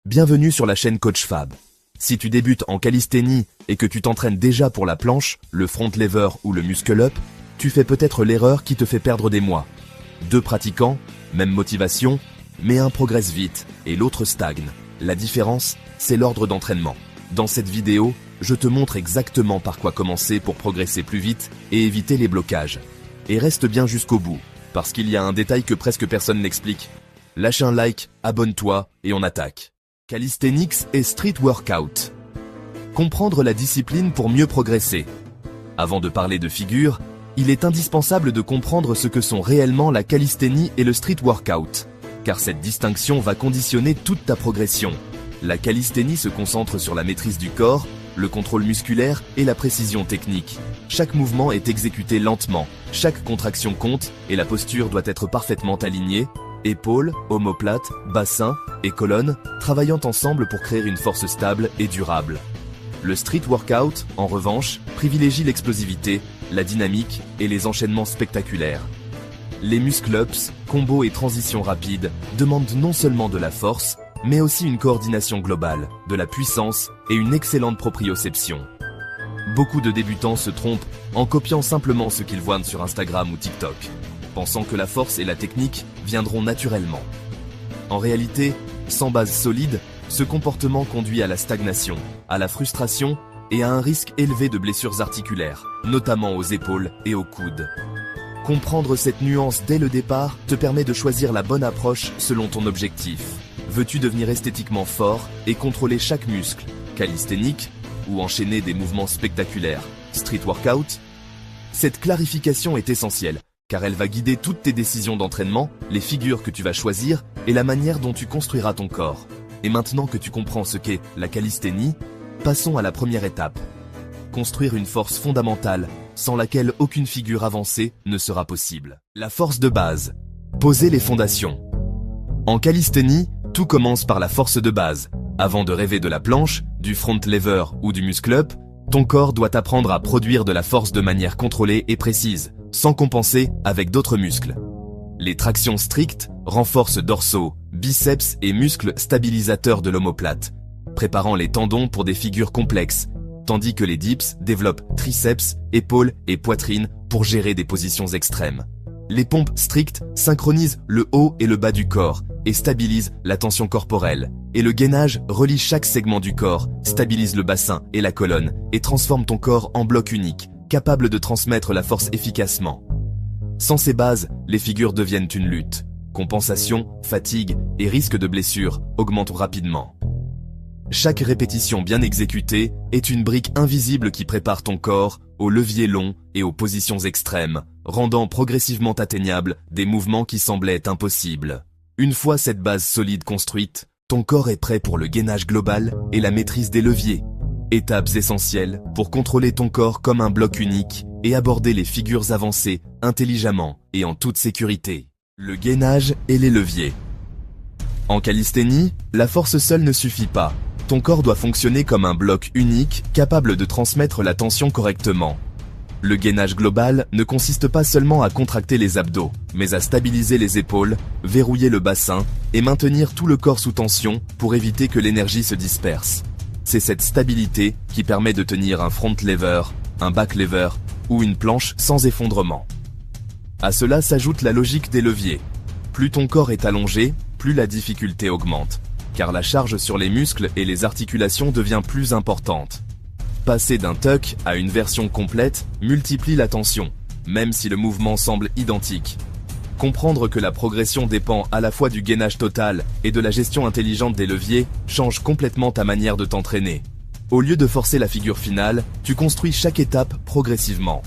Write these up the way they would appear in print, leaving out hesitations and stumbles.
Bienvenue sur la chaîne Coach Fab. Si tu débutes en calisthénie et que tu t'entraînes déjà pour la planche, le front lever ou le muscle up, tu fais peut-être l'erreur qui te fait perdre des mois. Deux pratiquants, même motivation, mais un progresse vite et l'autre stagne. La différence, c'est l'ordre d'entraînement. Dans cette vidéo, je te montre exactement par quoi commencer pour progresser plus vite et éviter les blocages. Et reste bien jusqu'au bout, parce qu'il y a un détail que presque personne n'explique. Lâche un like, abonne-toi et on attaque. Calisthenics et Street Workout. Comprendre la discipline pour mieux progresser. Avant de parler de figure, il est indispensable de comprendre ce que sont réellement la calisthénie et le street workout, car cette distinction va conditionner toute ta progression. La calisthénie se concentre sur la maîtrise du corps, le contrôle musculaire et la précision technique. Chaque mouvement est exécuté lentement, chaque contraction compte et la posture doit être parfaitement alignée, épaules, omoplates, bassin et colonne travaillant ensemble pour créer une force stable et durable. Le street workout, en revanche, privilégie l'explosivité, la dynamique et les enchaînements spectaculaires. Les muscle-ups, combos et transitions rapides demandent non seulement de la force, mais aussi une coordination globale, de la puissance et une excellente proprioception. Beaucoup de débutants se trompent en copiant simplement ce qu'ils voient sur Instagram ou TikTok, pensant que la force et la technique viendront naturellement. En réalité, sans base solide, ce comportement conduit à la stagnation, à la frustration et à un risque élevé de blessures articulaires, notamment aux épaules et aux coudes. Comprendre cette nuance dès le départ te permet de choisir la bonne approche selon ton objectif. Veux-tu devenir esthétiquement fort et contrôler chaque muscle, calisthénique, ou enchaîner des mouvements spectaculaires, street workout? Cette clarification est essentielle, car elle va guider toutes tes décisions d'entraînement, les figures que tu vas choisir et la manière dont tu construiras ton corps. Et maintenant que tu comprends ce qu'est la calisthénie, passons à la première étape. Construire une force fondamentale, sans laquelle aucune figure avancée ne sera possible. La force de base. Poser les fondations. En calisthénie, tout commence par la force de base. Avant de rêver de la planche, du front lever ou du muscle up, ton corps doit apprendre à produire de la force de manière contrôlée et précise, sans compenser avec d'autres muscles. Les tractions strictes renforcent dorsaux, biceps et muscles stabilisateurs de l'omoplate, préparant les tendons pour des figures complexes, tandis que les dips développent triceps, épaules et poitrine pour gérer des positions extrêmes. Les pompes strictes synchronisent le haut et le bas du corps et stabilisent la tension corporelle. Et le gainage relie chaque segment du corps, stabilise le bassin et la colonne et transforme ton corps en bloc unique, capable de transmettre la force efficacement. Sans ces bases, les figures deviennent une lutte. Compensation, fatigue et risque de blessure augmentent rapidement. Chaque répétition bien exécutée est une brique invisible qui prépare ton corps aux leviers longs et aux positions extrêmes, rendant progressivement atteignables des mouvements qui semblaient impossibles. Une fois cette base solide construite, ton corps est prêt pour le gainage global et la maîtrise des leviers. Étapes essentielles pour contrôler ton corps comme un bloc unique et aborder les figures avancées intelligemment et en toute sécurité. Le gainage et les leviers. En calisthénie, la force seule ne suffit pas. Ton corps doit fonctionner comme un bloc unique capable de transmettre la tension correctement. Le gainage global ne consiste pas seulement à contracter les abdos, mais à stabiliser les épaules, verrouiller le bassin et maintenir tout le corps sous tension pour éviter que l'énergie se disperse. C'est cette stabilité qui permet de tenir un front lever, un back lever ou une planche sans effondrement. À cela s'ajoute la logique des leviers. Plus ton corps est allongé, plus la difficulté augmente, car la charge sur les muscles et les articulations devient plus importante. Passer d'un tuck à une version complète multiplie la tension, même si le mouvement semble identique. Comprendre que la progression dépend à la fois du gainage total et de la gestion intelligente des leviers change complètement ta manière de t'entraîner. Au lieu de forcer la figure finale, tu construis chaque étape progressivement.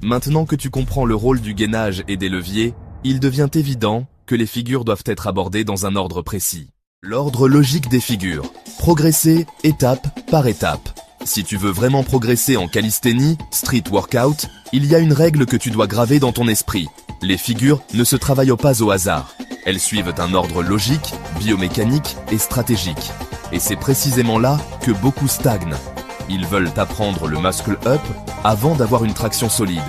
Maintenant que tu comprends le rôle du gainage et des leviers, il devient évident que les figures doivent être abordées dans un ordre précis. L'ordre logique des figures. Progresser étape par étape. Si tu veux vraiment progresser en calisthénie, street workout, il y a une règle que tu dois graver dans ton esprit. Les figures ne se travaillent pas au hasard. Elles suivent un ordre logique, biomécanique et stratégique. Et c'est précisément là que beaucoup stagnent. Ils veulent apprendre le muscle up avant d'avoir une traction solide.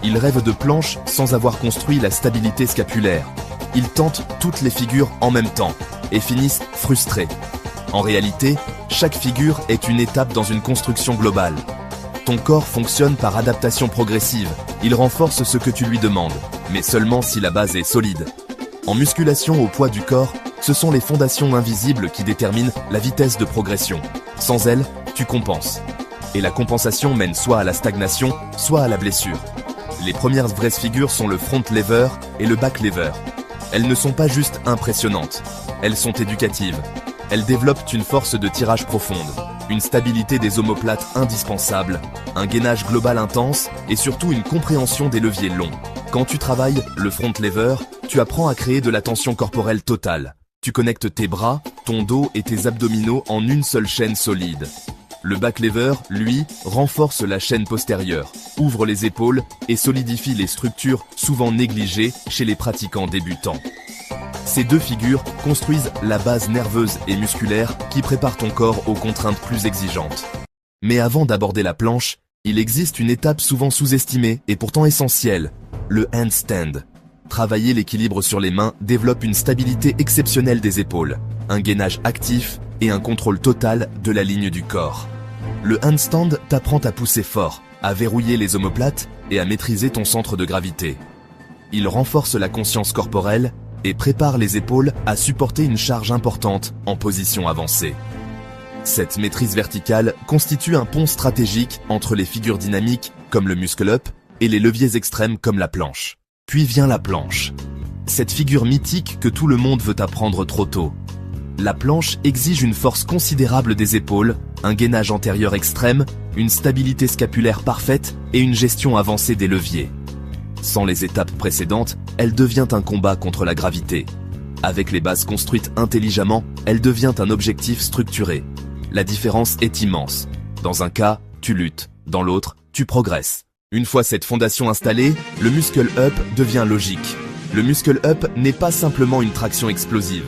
Ils rêvent de planche sans avoir construit la stabilité scapulaire. Ils tentent toutes les figures en même temps et finissent frustrés. En réalité, chaque figure est une étape dans une construction globale. Ton corps fonctionne par adaptation progressive. Il renforce ce que tu lui demandes, mais seulement si la base est solide. En musculation au poids du corps, ce sont les fondations invisibles qui déterminent la vitesse de progression. Sans elles, tu compenses. Et la compensation mène soit à la stagnation, soit à la blessure. Les premières vraies figures sont le front lever et le back lever. Elles ne sont pas juste impressionnantes, elles sont éducatives. Elles développent une force de tirage profonde, une stabilité des omoplates indispensable, un gainage global intense et surtout une compréhension des leviers longs. Quand tu travailles le front lever, tu apprends à créer de la tension corporelle totale. Tu connectes tes bras, ton dos et tes abdominaux en une seule chaîne solide. Le back lever, lui, renforce la chaîne postérieure, ouvre les épaules et solidifie les structures souvent négligées chez les pratiquants débutants. Ces deux figures construisent la base nerveuse et musculaire qui prépare ton corps aux contraintes plus exigeantes. Mais avant d'aborder la planche, il existe une étape souvent sous-estimée et pourtant essentielle, le handstand. Travailler l'équilibre sur les mains développe une stabilité exceptionnelle des épaules, un gainage actif et un contrôle total de la ligne du corps. Le handstand t'apprend à pousser fort, à verrouiller les omoplates et à maîtriser ton centre de gravité. Il renforce la conscience corporelle et prépare les épaules à supporter une charge importante en position avancée. Cette maîtrise verticale constitue un pont stratégique entre les figures dynamiques comme le muscle-up et les leviers extrêmes comme la planche. Puis vient la planche. Cette figure mythique que tout le monde veut apprendre trop tôt. La planche exige une force considérable des épaules, un gainage antérieur extrême, une stabilité scapulaire parfaite et une gestion avancée des leviers. Sans les étapes précédentes, elle devient un combat contre la gravité. Avec les bases construites intelligemment, elle devient un objectif structuré. La différence est immense. Dans un cas, tu luttes. Dans l'autre, tu progresses. Une fois cette fondation installée, le muscle-up devient logique. Le muscle-up n'est pas simplement une traction explosive.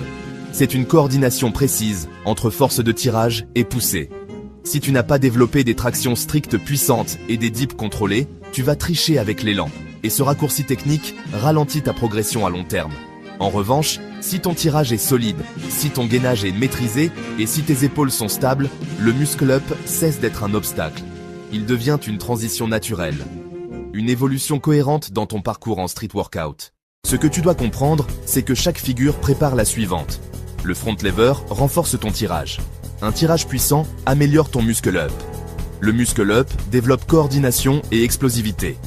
C'est une coordination précise entre force de tirage et poussée. Si tu n'as pas développé des tractions strictes puissantes et des dips contrôlés, tu vas tricher avec l'élan. Et ce raccourci technique ralentit ta progression à long terme. En revanche, si ton tirage est solide, si ton gainage est maîtrisé et si tes épaules sont stables, le muscle-up cesse d'être un obstacle. Il devient une transition naturelle. Une évolution cohérente dans ton parcours en street workout. Ce que tu dois comprendre, c'est que chaque figure prépare la suivante. Le front lever renforce ton tirage. Un tirage puissant améliore ton muscle-up. Le muscle-up développe coordination et explosivité.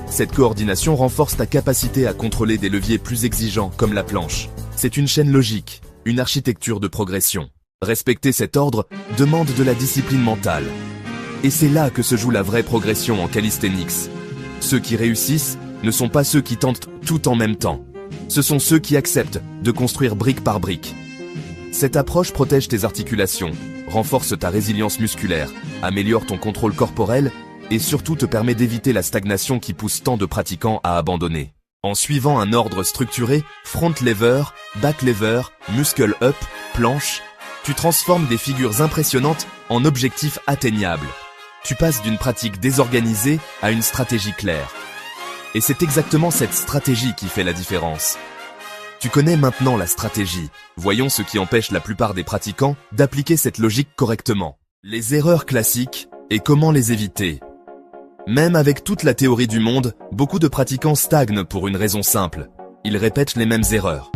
Cette coordination renforce ta capacité à contrôler des leviers plus exigeants comme la planche. C'est une chaîne logique, une architecture de progression. Respecter cet ordre demande de la discipline mentale. Et c'est là que se joue la vraie progression en calisthenics. Ceux qui réussissent ne sont pas ceux qui tentent tout en même temps. Ce sont ceux qui acceptent de construire brique par brique. Cette approche protège tes articulations, renforce ta résilience musculaire, améliore ton contrôle corporel et surtout te permet d'éviter la stagnation qui pousse tant de pratiquants à abandonner. En suivant un ordre structuré, front lever, back lever, muscle up, planche, tu transformes des figures impressionnantes en objectifs atteignables. Tu passes d'une pratique désorganisée à une stratégie claire. Et c'est exactement cette stratégie qui fait la différence. Tu connais maintenant la stratégie. Voyons ce qui empêche la plupart des pratiquants d'appliquer cette logique correctement. Les erreurs classiques et comment les éviter. Même avec toute la théorie du monde, beaucoup de pratiquants stagnent pour une raison simple. Ils répètent les mêmes erreurs.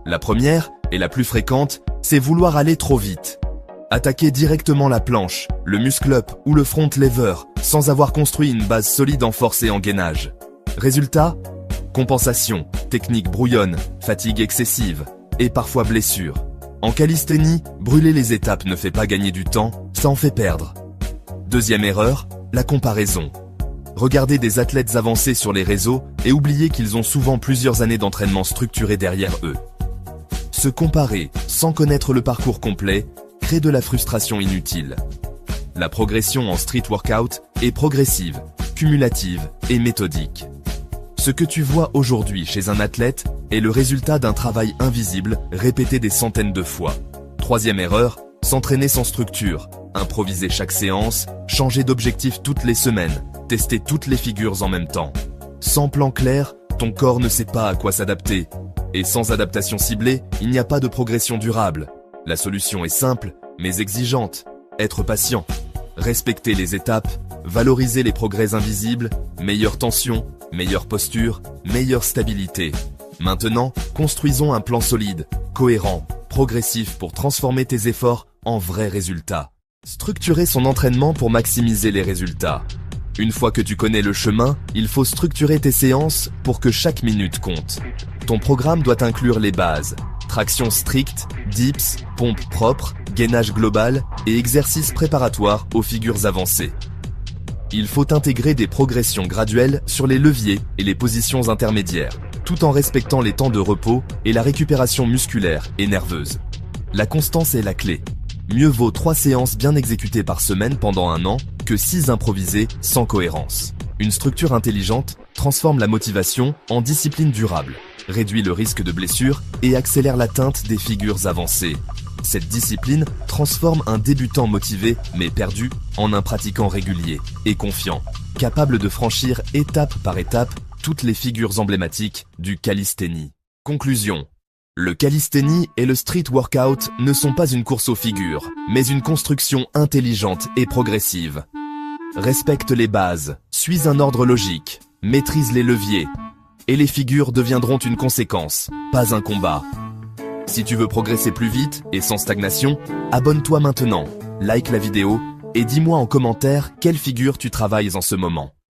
La première, et la plus fréquente, c'est vouloir aller trop vite. Attaquer directement la planche, le muscle-up ou le front lever, sans avoir construit une base solide en force et en gainage. Résultat ? Compensation, technique brouillonne, fatigue excessive et parfois blessure. En calisthénie, brûler les étapes ne fait pas gagner du temps, ça en fait perdre. Deuxième erreur, la comparaison. Regardez des athlètes avancés sur les réseaux et oubliez qu'ils ont souvent plusieurs années d'entraînement structuré derrière eux. Se comparer sans connaître le parcours complet crée de la frustration inutile. La progression en street workout est progressive, cumulative et méthodique. Ce que tu vois aujourd'hui chez un athlète est le résultat d'un travail invisible répété des centaines de fois. Troisième erreur, s'entraîner sans structure, improviser chaque séance, changer d'objectif toutes les semaines, tester toutes les figures en même temps. Sans plan clair, ton corps ne sait pas à quoi s'adapter. Et sans adaptation ciblée, il n'y a pas de progression durable. La solution est simple, mais exigeante. Être patient. Respecter les étapes. Valoriser les progrès invisibles. Meilleure tension, meilleure posture, meilleure stabilité. Maintenant, construisons un plan solide, cohérent, progressif pour transformer tes efforts en vrais résultats. Structurer son entraînement pour maximiser les résultats. Une fois que tu connais le chemin, il faut structurer tes séances pour que chaque minute compte. Ton programme doit inclure les bases. Traction stricte, dips, pompe propre, gainage global et exercices préparatoires aux figures avancées. Il faut intégrer des progressions graduelles sur les leviers et les positions intermédiaires, tout en respectant les temps de repos et la récupération musculaire et nerveuse. La constance est la clé. Mieux vaut 3 séances bien exécutées par semaine pendant 1 an que 6 improvisées sans cohérence. Une structure intelligente transforme la motivation en discipline durable, réduit le risque de blessure et accélère l'atteinte des figures avancées. Cette discipline transforme un débutant motivé mais perdu en un pratiquant régulier et confiant, capable de franchir étape par étape toutes les figures emblématiques du calisthénie. Conclusion. Le calisthénie et le street workout ne sont pas une course aux figures, mais une construction intelligente et progressive. Respecte les bases, suis un ordre logique, maîtrise les leviers, et les figures deviendront une conséquence, pas un combat. Si tu veux progresser plus vite et sans stagnation, abonne-toi maintenant, like la vidéo et dis-moi en commentaire quelle figure tu travailles en ce moment.